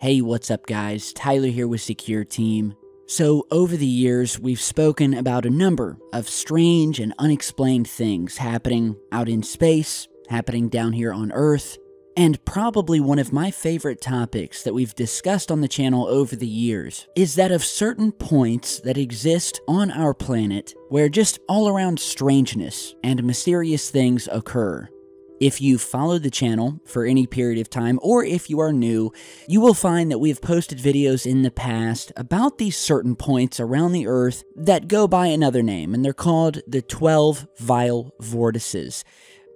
Hey, what's up guys? Tyler here with Secureteam. So, over the years, we've spoken about a number of strange and unexplained things happening out in space, happening down here on Earth, and probably one of my favorite topics that we've discussed on the channel over the years is that of certain points that exist on our planet where just all-around strangeness and mysterious things occur. If you followed the channel for any period of time, or if you are new, you will find that we have posted videos in the past about these certain points around the Earth that go by another name, and they're called the 12 Vile Vortices.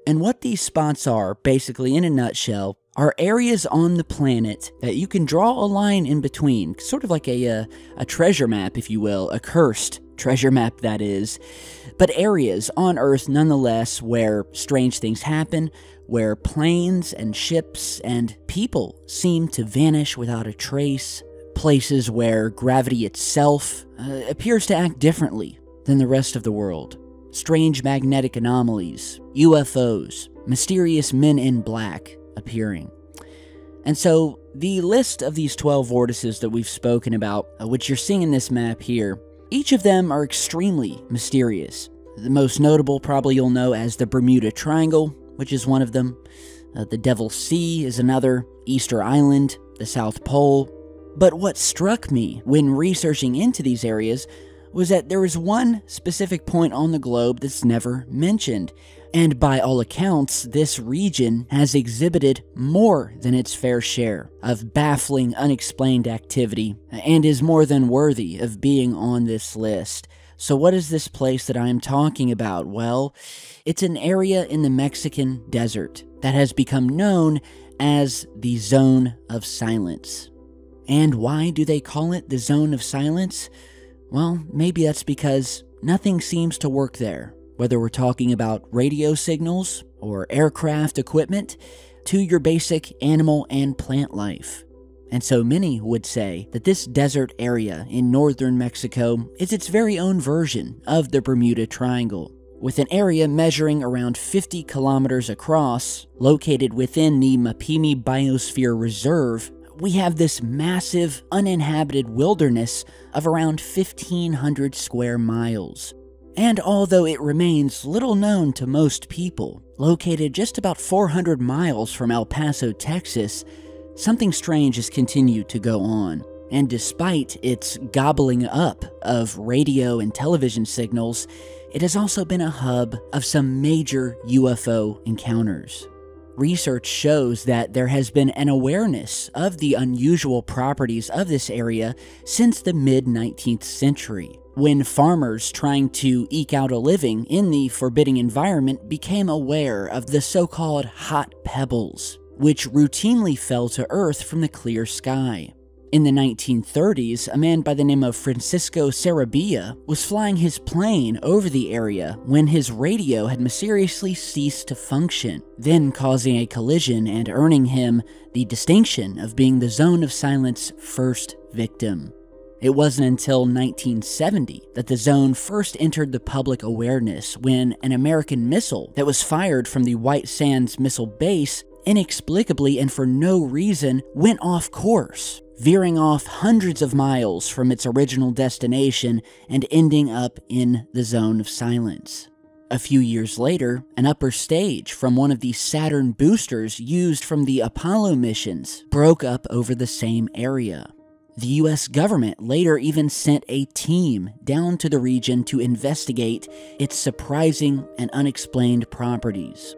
And what these spots are, basically in a nutshell, are areas on the planet that you can draw a line in between, sort of like a treasure map, if you will, a cursed treasure map, that is, but areas on Earth nonetheless where strange things happen, where planes and ships and people seem to vanish without a trace, places where gravity itself appears to act differently than the rest of the world, strange magnetic anomalies, UFOs, mysterious men in black appearing. And so the list of these 12 vortices that we've spoken about, which you're seeing in this map here, each of them are extremely mysterious. The most notable probably you'll know as the Bermuda Triangle, which is one of them. The Devil's Sea is another, Easter Island, the South Pole. But what struck me when researching into these areas was that there is one specific point on the globe that's never mentioned. And by all accounts, this region has exhibited more than its fair share of baffling, unexplained activity, and is more than worthy of being on this list. So what is this place that I am talking about? Well, it's an area in the Mexican desert that has become known as the Zone of Silence. And why do they call it the Zone of Silence? Well, maybe that's because nothing seems to work there. Whether we're talking about radio signals or aircraft equipment, to your basic animal and plant life. And so many would say that this desert area in northern Mexico is its very own version of the Bermuda Triangle, with an area measuring around 50 kilometers across, located within the Mapimi Biosphere Reserve. We have this massive, uninhabited wilderness of around 1,500 square miles. And although it remains little known to most people, located just about 400 miles from El Paso, Texas, something strange has continued to go on. And despite its gobbling up of radio and television signals, it has also been a hub of some major UFO encounters. Research shows that there has been an awareness of the unusual properties of this area since the mid-19th century, when farmers trying to eke out a living in the forbidding environment became aware of the so-called hot pebbles, which routinely fell to Earth from the clear sky. In the 1930s, a man by the name of Francisco Sarabia was flying his plane over the area when his radio had mysteriously ceased to function, then causing a collision and earning him the distinction of being the Zone of Silence first victim. It wasn't until 1970 that the zone first entered the public awareness when an American missile that was fired from the White Sands Missile Base inexplicably and for no reason went off course, veering off hundreds of miles from its original destination and ending up in the Zone of Silence. A few years later, an upper stage from one of the Saturn boosters used from the Apollo missions broke up over the same area. The US government later even sent a team down to the region to investigate its surprising and unexplained properties.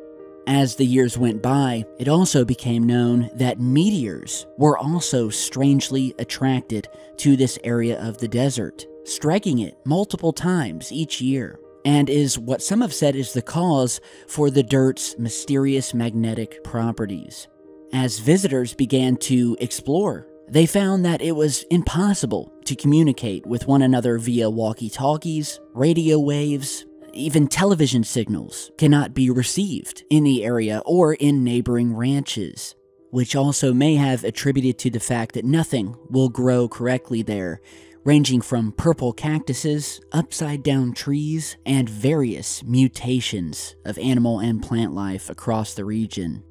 As the years went by, it also became known that meteors were also strangely attracted to this area of the desert, striking it multiple times each year, and is what some have said is the cause for the dirt's mysterious magnetic properties. As visitors began to explore, they found that it was impossible to communicate with one another via walkie-talkies, radio waves. Even television signals cannot be received in the area or in neighboring ranches, which also may have attributed to the fact that nothing will grow correctly there, ranging from purple cactuses, upside-down trees, and various mutations of animal and plant life across the region.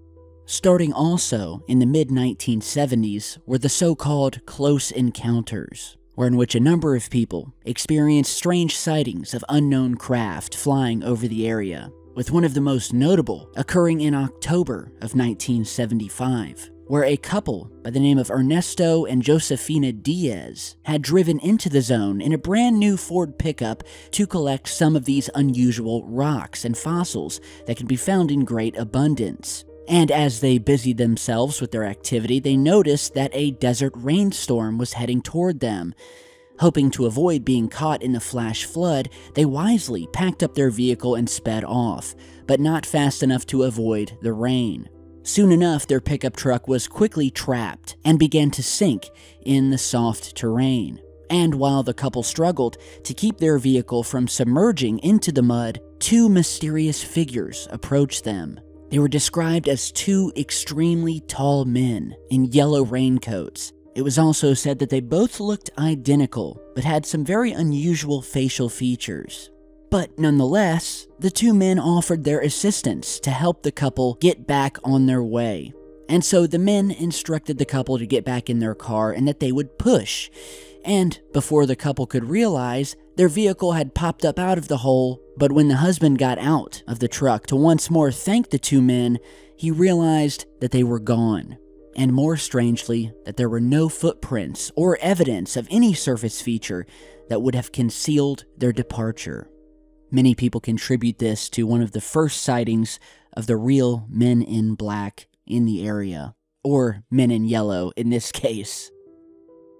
Starting also in the mid-1970s were the so-called close encounters, in which a number of people experienced strange sightings of unknown craft flying over the area, with one of the most notable occurring in October of 1975, where a couple by the name of Ernesto and Josefina Diaz had driven into the zone in a brand new Ford pickup to collect some of these unusual rocks and fossils that can be found in great abundance. And as they busied themselves with their activity, they noticed that a desert rainstorm was heading toward them. Hoping to avoid being caught in the flash flood, they wisely packed up their vehicle and sped off, but not fast enough to avoid the rain. Soon enough, their pickup truck was quickly trapped and began to sink in the soft terrain. And while the couple struggled to keep their vehicle from submerging into the mud, two mysterious figures approached them. They were described as two extremely tall men in yellow raincoats. It was also said that they both looked identical, but had some very unusual facial features. But nonetheless, the two men offered their assistance to help the couple get back on their way. And so the men instructed the couple to get back in their car and that they would push. And before the couple could realize, their vehicle had popped up out of the hole, but when the husband got out of the truck to once more thank the two men, he realized that they were gone. And more strangely, that there were no footprints or evidence of any surface feature that would have concealed their departure. Many people contribute this to one of the first sightings of the real men in black in the area, or men in yellow in this case.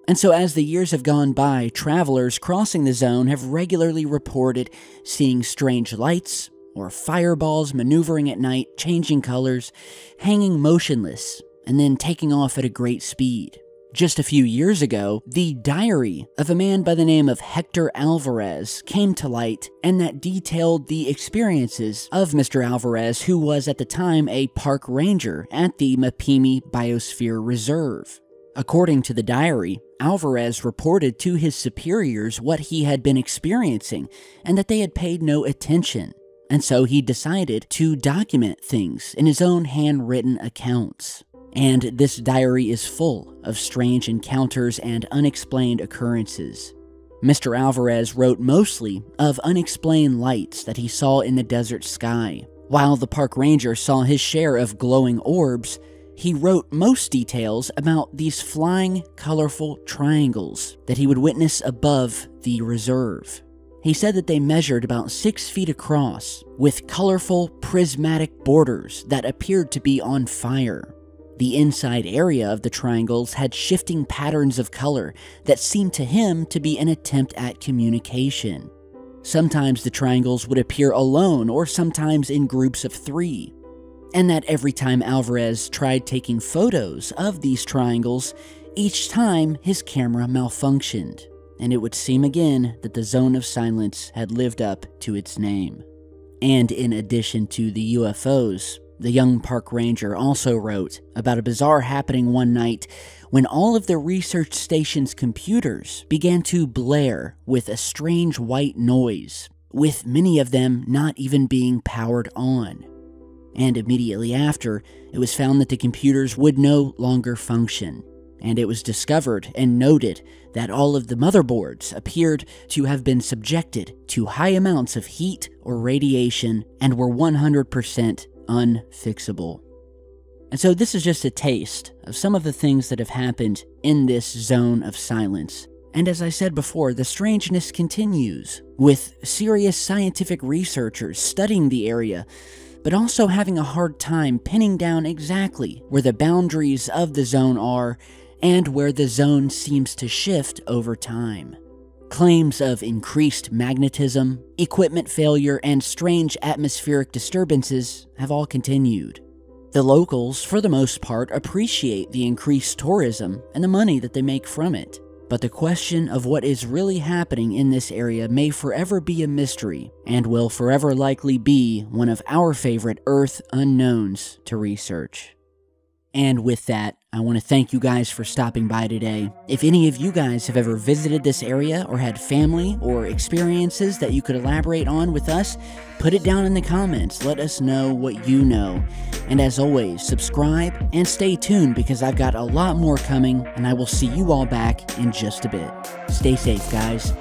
And so as the years have gone by, travelers crossing the zone have regularly reported seeing strange lights or fireballs maneuvering at night, changing colors, hanging motionless, and then taking off at a great speed. Just a few years ago, the diary of a man by the name of Hector Alvarez came to light, and that detailed the experiences of Mr. Alvarez, who was at the time a park ranger at the Mapimi Biosphere Reserve. According to the diary, Alvarez reported to his superiors what he had been experiencing and that they had paid no attention. And so he decided to document things in his own handwritten accounts. And this diary is full of strange encounters and unexplained occurrences. Mr. Alvarez wrote mostly of unexplained lights that he saw in the desert sky. While the park ranger saw his share of glowing orbs, he wrote most details about these flying, colorful triangles that he would witness above the reserve. He said that they measured about 6 feet across, with colorful, prismatic borders that appeared to be on fire. The inside area of the triangles had shifting patterns of color that seemed to him to be an attempt at communication. Sometimes the triangles would appear alone or sometimes in groups of 3. And that every time Alvarez tried taking photos of these triangles, each time his camera malfunctioned, and it would seem again that the Zone of Silence had lived up to its name. And in addition to the UFOs, the young park ranger also wrote about a bizarre happening one night when all of the research station's computers began to blare with a strange white noise, with many of them not even being powered on. And immediately after, it was found that the computers would no longer function, and it was discovered and noted that all of the motherboards appeared to have been subjected to high amounts of heat or radiation and were 100% unfixable. And so this is just a taste of some of the things that have happened in this Zone of Silence. And as I said before, the strangeness continues, with serious scientific researchers studying the area, but also having a hard time pinning down exactly where the boundaries of the zone are and where the zone seems to shift over time. Claims of increased magnetism, equipment failure, and strange atmospheric disturbances have all continued. The locals, for the most part, appreciate the increased tourism and the money that they make from it. But the question of what is really happening in this area may forever be a mystery, and will forever likely be one of our favorite Earth unknowns to research. And with that, I want to thank you guys for stopping by today. If any of you guys have ever visited this area or had family or experiences that you could elaborate on with us, put it down in the comments. Let us know what you know. And as always, subscribe and stay tuned because I've got a lot more coming, and I will see you all back in just a bit. Stay safe, guys.